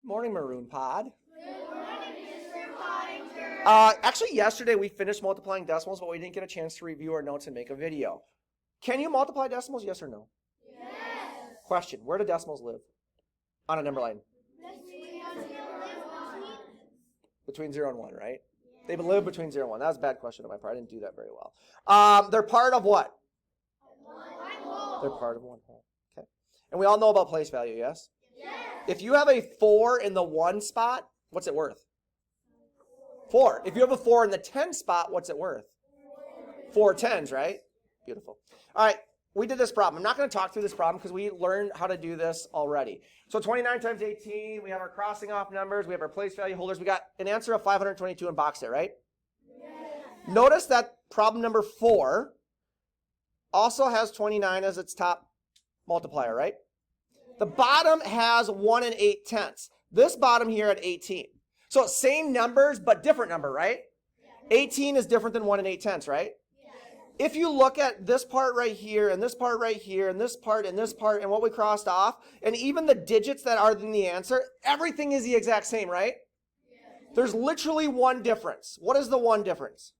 Morning, Maroon Pod. Good morning, Mr. Pottinger. Actually, yesterday we finished multiplying decimals, but we didn't get a chance to review our notes and make a video. Can you multiply decimals, yes or no? Yes. Question, where do decimals live? On a number line. Between 0 and 1, right? They live between 0 and 1. That was a bad question on my part. I didn't do that very well. They're part of what? One whole. They're part of one whole. Okay. And we all know about place value, yes? Yes. If you have a 4 in the 1 spot, what's it worth? 4. If you have a 4 in the 10 spot, what's it worth? 4 tens, right? Beautiful. All right, we did this problem. I'm not going to talk through this problem because we learned how to do this already. So 29 times 18, we have our crossing off numbers, we have our place value holders. We got an answer of 522 in box there, right? Yes. Notice that problem number 4 also has 29 as its top multiplier, right? The bottom has 1 and 8/10. This bottom here at 18. So same numbers, but different number, right? 18 is different than 1 and 8/10, right? If you look at this part right here, and this part right here, and this part, and this part, and what we crossed off, and even the digits that are in the answer, everything is the exact same, right? There's literally one difference. What is the one difference?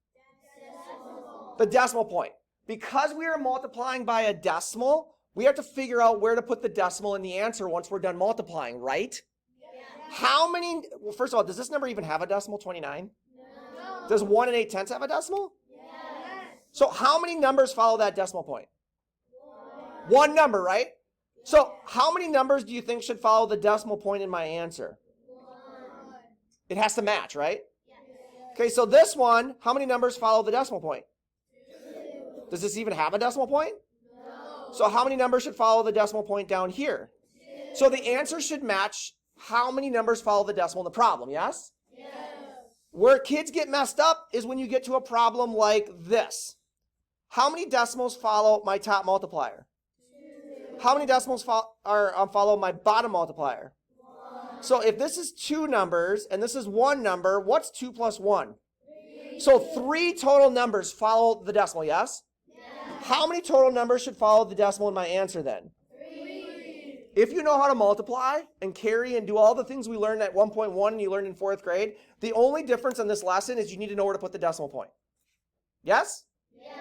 The decimal point. Because we are multiplying by a decimal, we have to figure out where to put the decimal in the answer once we're done multiplying, right? How many, well, first of all, does this number even have a decimal, 29? No. Does 1 and 8/10 have a decimal? Yes. So how many numbers follow that decimal point? One number, right? So how many numbers do you think should follow the decimal point in my answer? One. It has to match, right? Yes. Okay, so this one, how many numbers follow the decimal point? 2. Does this even have a decimal point? No. So how many numbers should follow the decimal point down here? 2. So the answer should match how many numbers follow the decimal in the problem, yes? Yes. Where kids get messed up is when you get to a problem like this. How many decimals follow my top multiplier? 2. How many decimals follow my bottom multiplier? 1. So if this is 2 numbers and this is 1 number, what's 2 plus 1? 3. So 3 total numbers follow the decimal, yes? Yes. How many total numbers should follow the decimal in my answer then? 3. If you know how to multiply and carry and do all the things we learned at 1.1 and you learned in 4th grade, the only difference in this lesson is you need to know where to put the decimal point. Yes? Yes.